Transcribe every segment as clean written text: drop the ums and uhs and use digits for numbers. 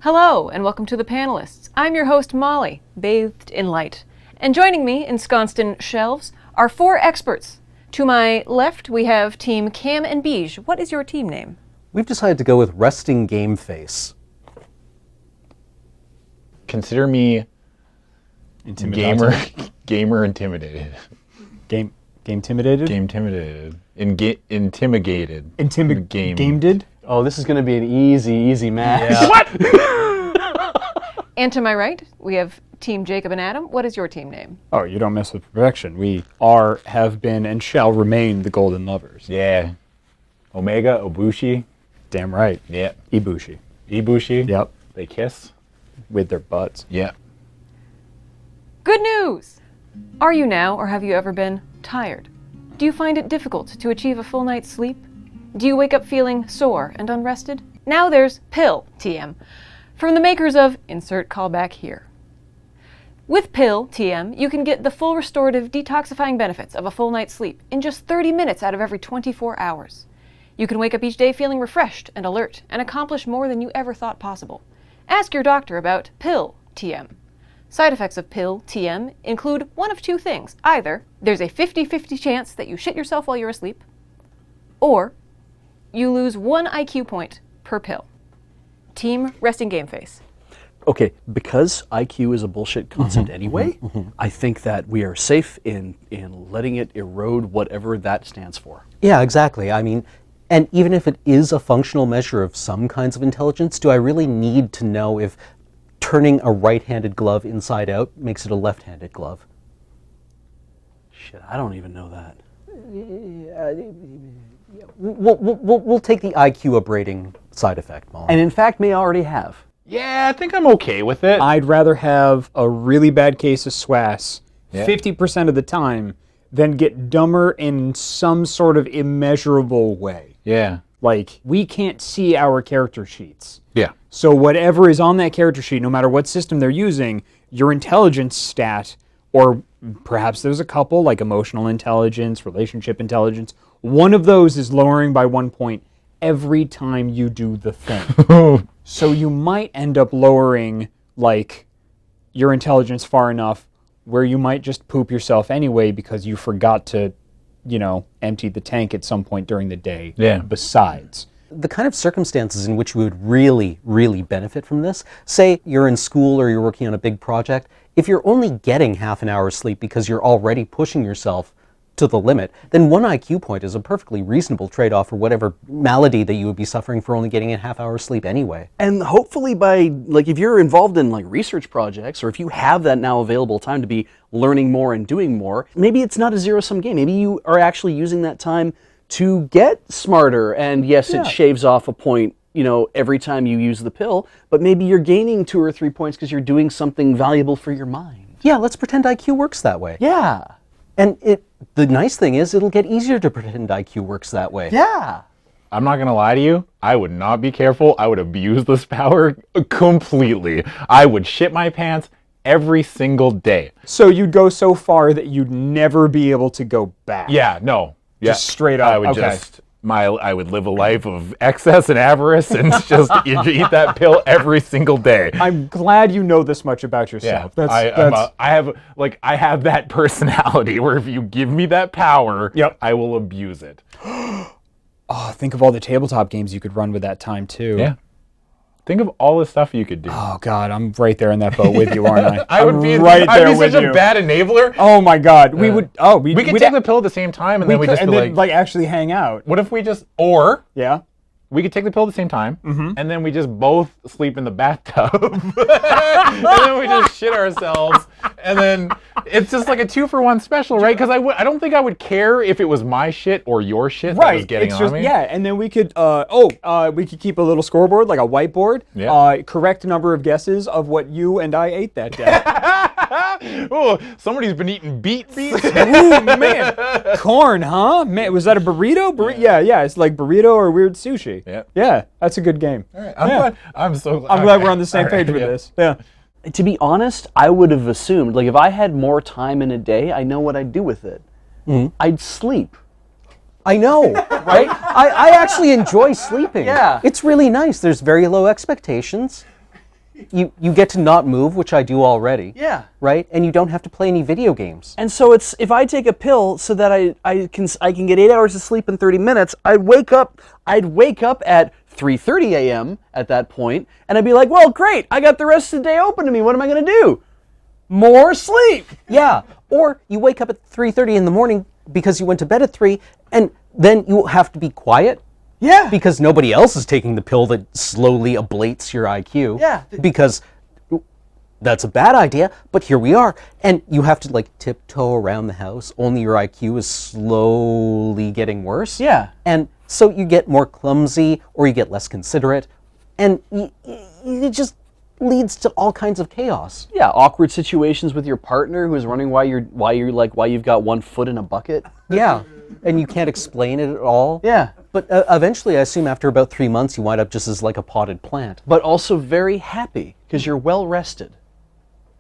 Hello, and welcome to the Panelists. I'm your host, Molly, bathed in light. And joining me, ensconced in shelves, are four experts. To my left, we have Team Cam and Beige. What is your team name? We've decided to go with Resting Game Face. Consider me gamer intimidated. Game intimidated? Game intimidated. Intimidated. Gamed? Oh, this is going to be an easy match. Yeah. What? And to my right, we have Team Jacob and Adam. What is your team name? Oh, you don't mess with perfection. We are, have been, and shall remain the Golden Lovers. Yeah. Omega, Obushi. Damn right. Yeah. Ibushi. Ibushi. Yep. They kiss. With their butts. Yeah. Good news! Are you now, or have you ever been, tired? Do you find it difficult to achieve a full night's sleep? Do you wake up feeling sore and unrested? Now there's Pill, TM, from the makers of Insert Callback Here. With Pill, TM, you can get the full restorative detoxifying benefits of a full night's sleep in just 30 minutes out of every 24 hours. You can wake up each day feeling refreshed and alert and accomplish more than you ever thought possible. Ask your doctor about Pill, TM. Side effects of Pill, TM include one of two things. Either there's a 50-50 chance that you shit yourself while you're asleep, or you lose 1 IQ point per pill. Team Resting Game Face. Okay, because IQ is a bullshit concept anyway, I think that we are safe in letting it erode whatever that stands for. Yeah, exactly. I mean, and even if it is a functional measure of some kinds of intelligence, do I really need to know if turning a right-handed glove inside out makes it a left-handed glove? Shit, I don't even know that. We'll take the IQ abrading side effect, Molly. And in fact, may already have. Yeah, I think I'm okay with it. I'd rather have a really bad case of SWAS 50% of the time than get dumber in some sort of immeasurable way. Yeah. Like, we can't see our character sheets. Yeah. So whatever is on that character sheet, no matter what system they're using, your intelligence stat, or perhaps there's a couple, like emotional intelligence, relationship intelligence, one of those is lowering by 1 point every time you do the thing. So you might end up lowering, like, your intelligence far enough where you might just poop yourself anyway because you forgot to, you know, empty the tank at some point during the day. Yeah. Besides. The kind of circumstances in which we would really, really benefit from this, say you're in school or you're working on a big project, if you're only getting half an hour's sleep because you're already pushing yourself to the limit, then 1 IQ point is a perfectly reasonable trade-off for whatever malady that you would be suffering for only getting a half hour's sleep anyway. And hopefully by, like, if you're involved in, like, research projects, or if you have that now available time to be learning more and doing more, maybe it's not a zero-sum game. Maybe you are actually using that time to get smarter, and yes, it shaves off a point, you know, every time you use the pill, but maybe you're gaining 2 or 3 points because you're doing something valuable for your mind. Yeah, let's pretend IQ works that way. Yeah. And the nice thing is it'll get easier to pretend IQ works that way. Yeah. I'm not going to lie to you. I would not be careful. I would abuse this power completely. I would shit my pants every single day. So you'd go so far that you'd never be able to go back. Yeah, no. Yeah. Just straight up. I would Okay. I would live a life of excess and avarice and just eat that pill every single day. I'm glad you know this much about yourself. Yeah, I have that personality where if you give me that power, I will abuse it. Oh, think of all the tabletop games you could run with that time too. Yeah. Think of all the stuff you could do. Oh God, I'm right there in that boat with you, aren't I? I'd be with such you. a bad enabler. Oh my God, we could take the pill at the same time and then we just be like actually hang out. What if we just, or Yeah. we could take the pill at the same time, and then we just both sleep in the bathtub, and then we just shit ourselves, and then it's just like a 2-for-1 special, right? Because I don't think I would care if it was my shit or your shit that was getting on me. Yeah, and then we could we could keep a little scoreboard, like a whiteboard. Yeah. Correct number of guesses of what you and I ate that day. Oh, somebody's been eating beets. Ooh, man, corn, huh? Man, was that a burrito? Yeah, it's like burrito or weird sushi. Yeah, that's a good game. All right, I'm glad we're on the same page with this. Yeah. To be honest, I would have assumed, like, if I had more time in a day, I know what I'd do with it. I'd sleep. I know, right? I actually enjoy sleeping. Yeah. It's really nice. There's very low expectations. You get to not move, which I do already. Yeah. Right? And you don't have to play any video games. And so it's if I take a pill so that I can get 8 hours of sleep in 30 minutes, I'd wake up at 3:30 a.m. at that point, and I'd be like, well, great, I got the rest of the day open to me. What am I going to do? More sleep. Yeah. Or you wake up at 3:30 in the morning because you went to bed at 3, and then you have to be quiet. Yeah. Because nobody else is taking the pill that slowly ablates your IQ. Yeah. Because that's a bad idea, but here we are. And you have to like tiptoe around the house, only your IQ is slowly getting worse. Yeah. And so you get more clumsy or you get less considerate, and it just leads to all kinds of chaos. Yeah, awkward situations with your partner who's wondering why you've got one foot in a bucket. Yeah. And you can't explain it at all. Yeah. But eventually, I assume after about 3 months, you wind up just as like a potted plant. But also very happy because you're well rested.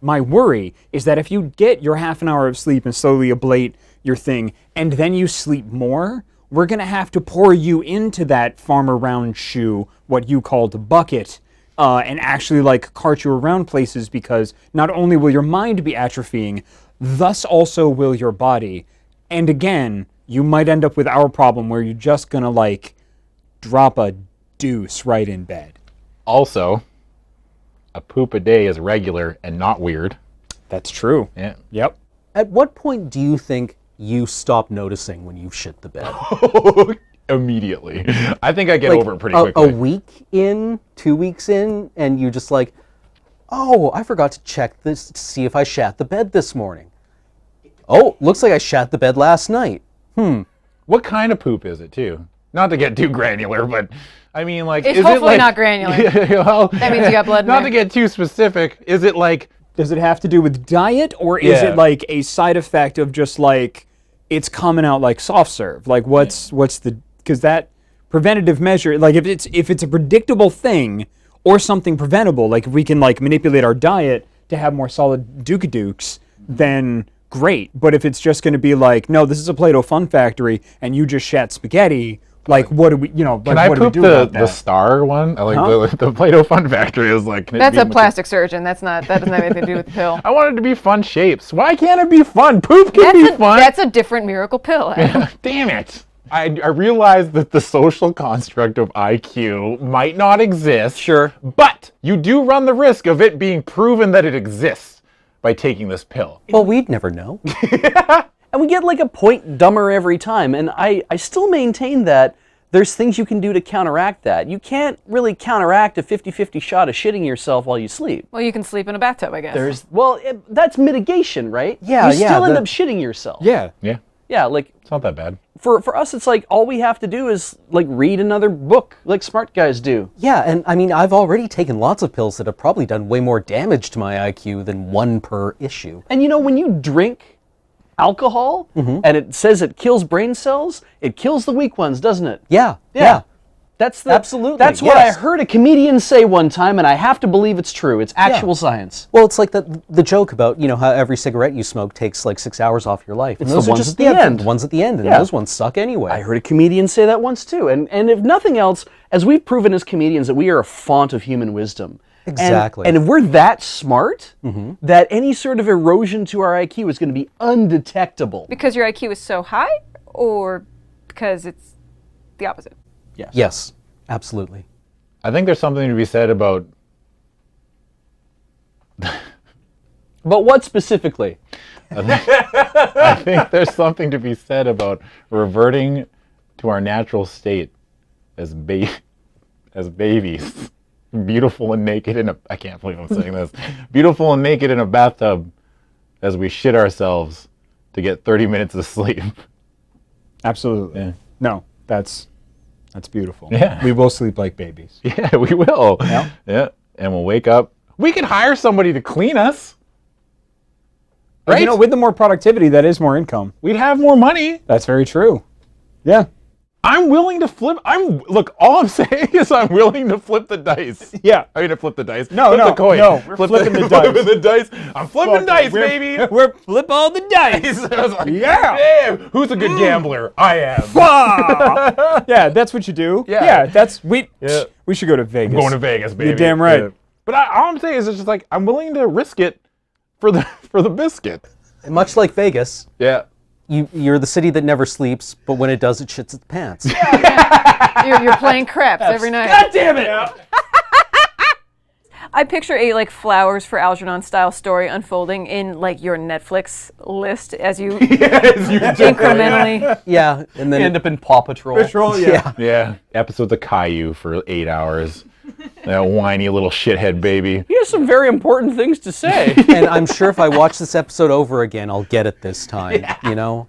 My worry is that if you get your half an hour of sleep and slowly ablate your thing, and then you sleep more, we're going to have to pour you into that farmer round shoe, what you called a bucket, and actually like cart you around places, because not only will your mind be atrophying, thus also will your body. And again, you might end up with our problem where you're just going to like drop a deuce right in bed. Also, a poop a day is regular and not weird. That's true. Yeah. Yep. At what point do you think you stop noticing when you've shit the bed? Immediately. I think I get Like, over it pretty a quickly. week in, 2 weeks in, and you're just like, oh, I forgot to check this to see if I shat the bed this morning. Oh, looks like I shat the bed last night. What kind of poop is it, too? Not to get too granular, but I mean, like, It's is hopefully it like, not granular. Well, That means you got blood in Not there. to get too specific, is it like, Does it have to do with diet, or is Yeah. it like a side effect of just like it's coming out like soft serve? Like what's the, because that preventative measure, like if it's a predictable thing or something preventable, like if we can like manipulate our diet to have more solid Dukadukes, then great. But if it's just going to be like, no, this is a Play-Doh fun factory and you just shat spaghetti, like what do we, like, can I what do we poop do the about that? star one? I like the Play-Doh Fun Factory is like... can it That's be a plastic surgeon. That doesn't have anything to do with the pill. I want it to be fun shapes. Why can't it be fun? Poop can be fun. That's a different miracle pill. Adam. Damn it. I realize that the social construct of IQ might not exist. Sure. But you do run the risk of it being proven that it exists by taking this pill. Well, we'd never know. And we get like a point dumber every time. And I still maintain that there's things you can do to counteract that. You can't really counteract a 50-50 shot of shitting yourself while you sleep. Well, you can sleep in a bathtub, I guess. That's mitigation, right? Yeah, You yeah, still end the- up shitting yourself. Yeah. Yeah, Yeah, like it's not that bad. for us, it's like all we have to do is like read another book, like smart guys do. Yeah, and I mean, I've already taken lots of pills that have probably done way more damage to my IQ than one per issue. And you know, when you drink alcohol and it says it kills brain cells, it kills the weak ones, doesn't it? Yeah, Yeah. yeah. Absolutely. That's what I yes. heard a comedian say one time, and I have to believe it's true. It's actual science. Well, it's like the joke about, how every cigarette you smoke takes like 6 hours off your life. And It's those the are ones just at the end. The ones at the end, and Yeah. those ones suck anyway. I heard a comedian say that once too. And if nothing else, as we've proven as comedians that we are a font of human wisdom. Exactly. And if we're that smart, that any sort of erosion to our IQ is going to be undetectable. Because your IQ is so high, or because it's the opposite? Yes, absolutely. I think there's something to be said about... But what specifically? I think there's something to be said about reverting to our natural state as babies. Beautiful and naked in a... I can't believe I'm saying this. Beautiful and naked in a bathtub as we shit ourselves to get 30 minutes of sleep. Absolutely. Yeah. No, that's beautiful. Yeah. We will sleep like babies. Yeah, we will. Yeah. Yeah. And we'll wake up. We could hire somebody to clean us. Right? Right? With the more productivity, that is more income. We'd have more money. That's very true. Yeah. I'm willing to flip. Look, all I'm saying is I'm willing to flip the dice. Yeah. I mean, to flip the dice. No, flip no, the coin. no, we're flipping the dice. Flipping the dice. I'm flipping dice, baby. We're flip all the dice. I was like, Yeah. Damn, who's a good gambler? I am. Yeah, that's what you do. Yeah. Yeah, that's we Yeah. should go to Vegas. I'm going to Vegas, baby. You're damn right. Yeah. But all I'm saying is it's just like, I'm willing to risk it for the biscuit. And much like Vegas, Yeah. you're the city that never sleeps, but when it does, it shits its pants. You're playing craps every night. God damn it! I picture a like Flowers for Algernon style story unfolding in like your Netflix list as you incrementally. Yeah, and then End up in Paw Patrol. yeah. Yeah. Episodes of Caillou for 8 hours. That whiny little shithead baby. He has some very important things to say. And I'm sure if I watch this episode over again, I'll get it this time. You know.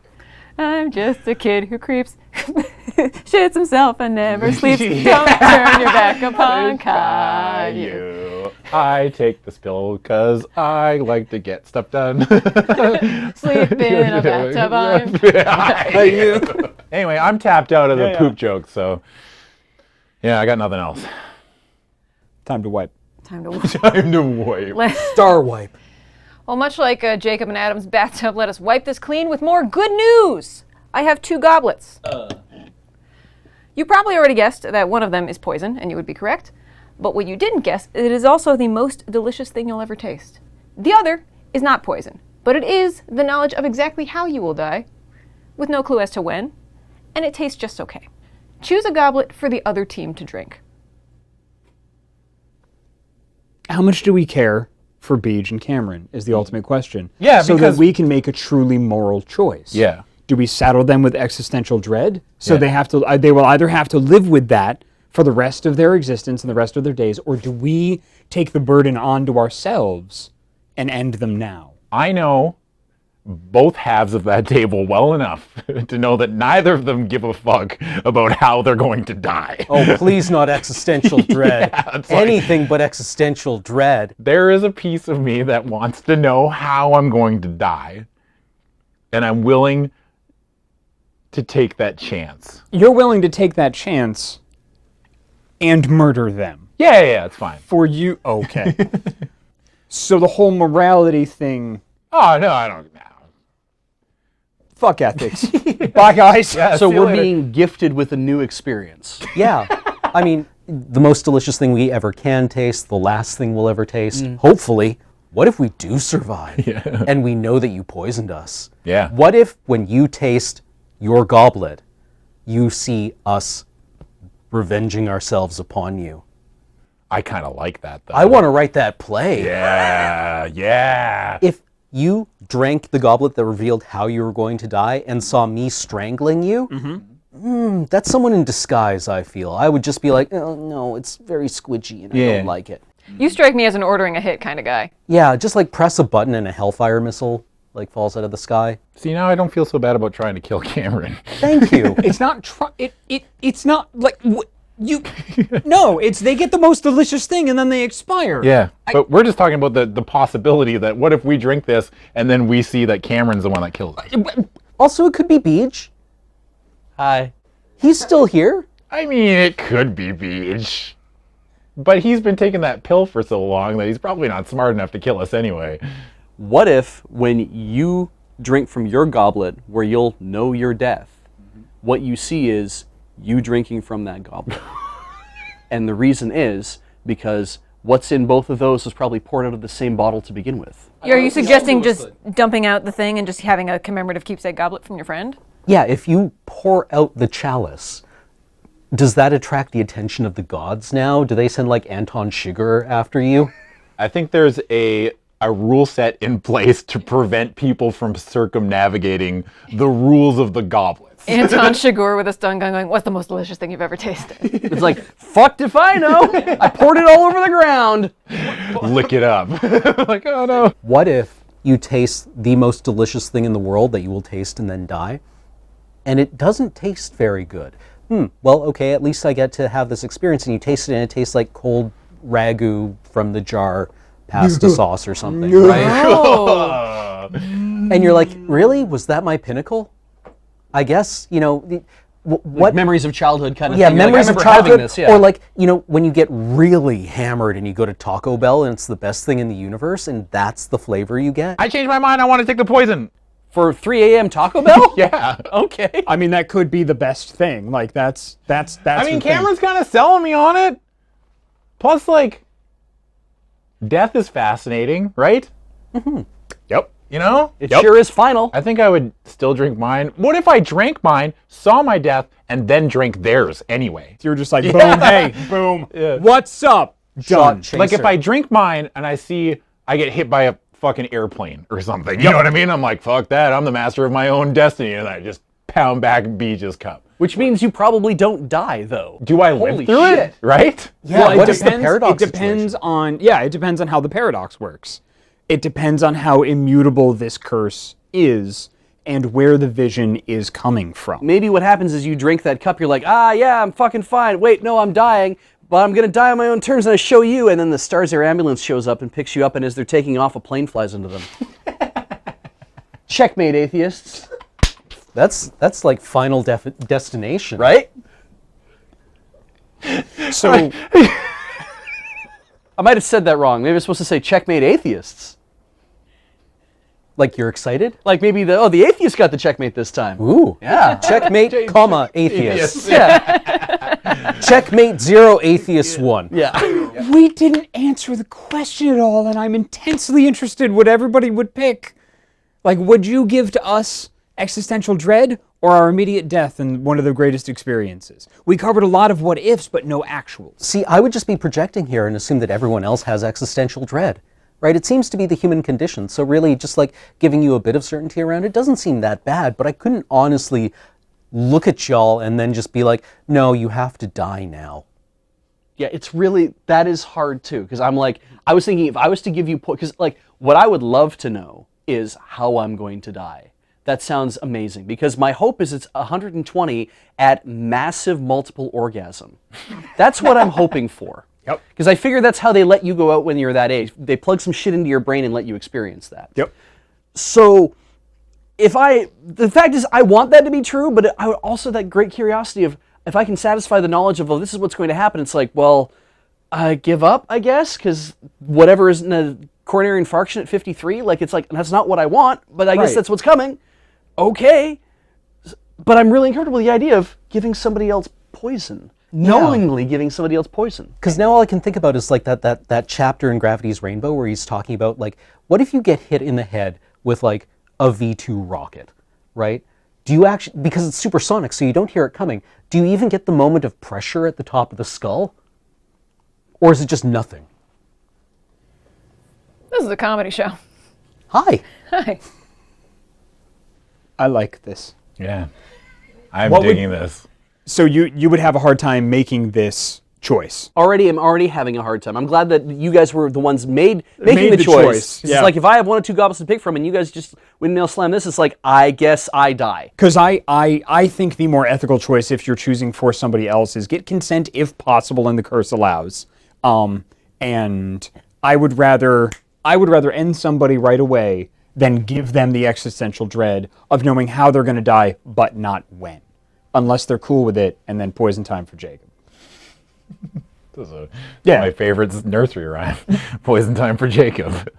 I'm just a kid who creeps, shits himself and never sleeps. Don't turn your back upon Caillou. I take this pill because I like to get stuff done. Sleep in a bathtub on Anyway, I'm tapped out of the poop jokes, so yeah, I got nothing else. Time to wipe. Time to Time to wipe. Star wipe. Well, much like Jacob and Adam's bathtub, let us wipe this clean with more good news. I have two goblets. You probably already guessed that one of them is poison, and you would be correct. But what you didn't guess, it is also the most delicious thing you'll ever taste. The other is not poison, but it is the knowledge of exactly how you will die, with no clue as to when, and it tastes just okay. Choose a goblet for the other team to drink. How much do we care for Beej and Cameron is the ultimate question. Yeah, so because that we can make a truly moral choice. Yeah. Do we saddle them with existential dread? So they have to. They will either have to live with that for the rest of their existence and the rest of their days, or do we take the burden onto ourselves and end them now? I know both halves of that table well enough to know that neither of them give a fuck about how they're going to die. Oh, please not existential dread. it's like- Anything but existential dread. There is a piece of me that wants to know how I'm going to die, and I'm willing to take that chance. You're willing to take that chance and murder them. Yeah, it's fine. For you, okay. So the whole morality thing, Oh, no, I don't know. fuck ethics. Bye, guys. Yeah, So see you we're later. being gifted with a new experience. Yeah. I mean, the most delicious thing we ever can taste, the last thing we'll ever taste. Hopefully, what if we do survive and we know that you poisoned us? Yeah. What if when you taste your goblet, you see us revenging ourselves upon you? I kind of like that, though. I want to write that play. Yeah. If you drank the goblet that revealed how you were going to die and saw me strangling you, that's someone in disguise, I feel. I would just be like, oh, no, it's very squidgy and I Yeah. don't like it. You strike me as an ordering a hit kind of guy. Yeah, just like press a button and a hellfire missile like falls out of the sky. See, now I don't feel so bad about trying to kill Cameron. Thank you. It's not it's not like you no, it's they get the most delicious thing and then they expire. Yeah, but we're just talking about the possibility that what if we drink this and then we see that Cameron's the one that kills us? Also, it could be Beej. Hi. He's still here. I mean, it could be Beej. But he's been taking that pill for so long that he's probably not smart enough to kill us anyway. What if when you drink from your goblet where you'll know your death, what you see is you drinking from that goblet? And the reason is because what's in both of those was probably poured out of the same bottle to begin with. Are you suggesting just dumping out the thing and just having a commemorative keepsake goblet from your friend? Yeah, if you pour out the chalice, does that attract the attention of the gods now? Do they send like Anton Chigurh after you? I think there's a rule set in place to prevent people from circumnavigating the rules of the goblets. Anton Chigurh with a stun gun going, what's the most delicious thing you've ever tasted? It's like, fucked if I know. I poured it all over the ground. Lick it up. Like, oh no. What if you taste the most delicious thing in the world that you will taste and then die, and it doesn't taste very good? Well, okay, at least I get to have this experience, and you taste it and it tastes like cold ragu from the jar pasta sauce or something, right? Oh. And you're like, really? Was that my pinnacle? I guess, you know, what Memories of childhood kind of yeah, thing. You're like, memories I of remember having childhood, this, yeah. or like, you know, when you get really hammered and you go to Taco Bell and it's the best thing in the universe and that's the flavor you get. I changed my mind. I want to take the poison. For 3 a.m. Taco Bell? Yeah. Okay. I mean, that could be the best thing. Like that's I mean, the thing. Cameron's kind of selling me on it. Plus, like, death is fascinating, right? Yep. You know? It sure is final. I think I would still drink mine. What if I drank mine, saw my death, and then drank theirs anyway? You're just like, boom, hey, boom. Yeah. What's up? Done. Shot Like if chaser. I drink mine and I see I get hit by a fucking airplane or something, you know what I mean? I'm like, fuck that. I'm the master of my own destiny. And I just pound back Beach's cup. Which means you probably don't die, though. Do I live Holy through shit. it? Right? Yeah, Well, what it is the depends, paradox it depends situation? on it depends on how the paradox works. It depends on how immutable this curse is and where the vision is coming from. Maybe what happens is you drink that cup, you're like, yeah, I'm fucking fine. Wait, no, I'm dying, but I'm gonna die on my own terms, and I show you, and then the Stars Air ambulance shows up and picks you up, and as they're taking off, a plane flies into them. Checkmate, atheists. That's like Final Destination. Right? So I might have said that wrong. Maybe I'm supposed to say checkmate, atheists. Like you're excited? Like maybe the atheist got the checkmate this time. Ooh. Yeah. Checkmate, comma, atheist. Yeah. Checkmate, 0, atheist, 1. Yeah. we didn't answer the question at all, and I'm intensely interested what everybody would pick. Like, would you give to us existential dread or our immediate death in one of the greatest experiences? We covered a lot of what ifs, but no actuals. See, I would just be projecting here and assume that everyone else has existential dread, right? It seems to be the human condition, so really just like giving you a bit of certainty around it doesn't seem that bad, but I couldn't honestly look at y'all and then just be like, no, you have to die now. Yeah, it's really, that is hard too, because I'm like, I was thinking if I was to give you, because like, what I would love to know is how I'm going to die. That sounds amazing, because my hope is it's 120 at massive multiple orgasm. That's what I'm hoping for. Yep. Because I figure that's how they let you go out when you're that age. They plug some shit into your brain and let you experience that. Yep. So, the fact is I want that to be true, but I would also that great curiosity of if I can satisfy the knowledge of, well, this is what's going to happen, it's like, well, I give up, I guess, because whatever is in a coronary infarction at 53, like, it's like, that's not what I want, but I guess Right. that's what's coming. Okay. But I'm really uncomfortable with the idea of giving somebody else poison. Knowingly giving somebody else poison. Because now all I can think about is like that chapter in Gravity's Rainbow where he's talking about like, what if you get hit in the head with like a V2 rocket, right? Do you actually, because it's supersonic, so you don't hear it coming, do you even get the moment of pressure at the top of the skull? Or is it just nothing? This is a comedy show. Hi. Hi. I like this. Yeah. I'm What would- digging this. So you would have a hard time making this choice. I'm already having a hard time. I'm glad that you guys were the ones making Made the the choice. choice, 'Cause yeah. It's like if I have one or two goblets to pick from and you guys just windmill slam this, it's like, I guess I die. Because I think the more ethical choice, if you're choosing for somebody else, is get consent if possible and the curse allows. And I would rather end somebody right away than give them the existential dread of knowing how they're going to die, but not when, unless they're cool with it. And then poison time for Jacob. This is Yeah. my favorite nursery rhyme. Poison time for Jacob.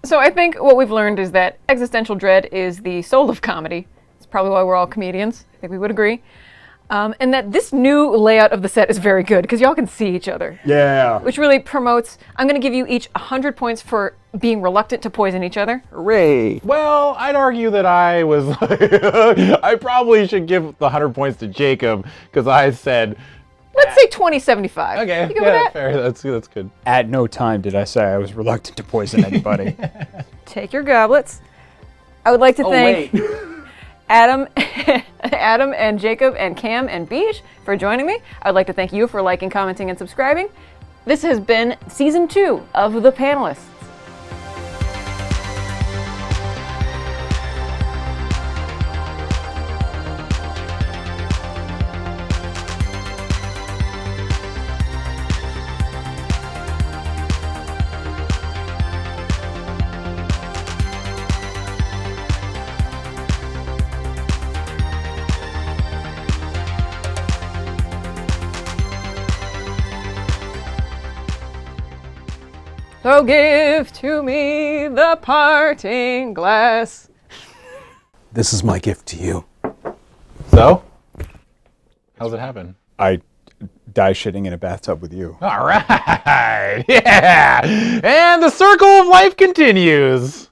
So I think what we've learned is that existential dread is the soul of comedy. It's probably why we're all comedians. I think we would agree. And that this new layout of the set is very good because y'all can see each other. Yeah. Which really promotes, I'm going to give you each 100 points for being reluctant to poison each other. Hooray. Well, I'd argue that I was I probably should give the 100 points to Jacob because I said, Let's say 20-75. okay, You good with yeah, that? fair. That's good. At no time did I say I was reluctant to poison anybody. Take your goblets. I would like to thank Adam and Jacob and Cam and Beej for joining me. I'd like to thank you for liking, commenting, and subscribing. This has been Season 2 of The Panelists. So give to me the parting glass. This is my gift to you. So, how's it happen? I die shitting in a bathtub with you. All right. Yeah. And the circle of life continues.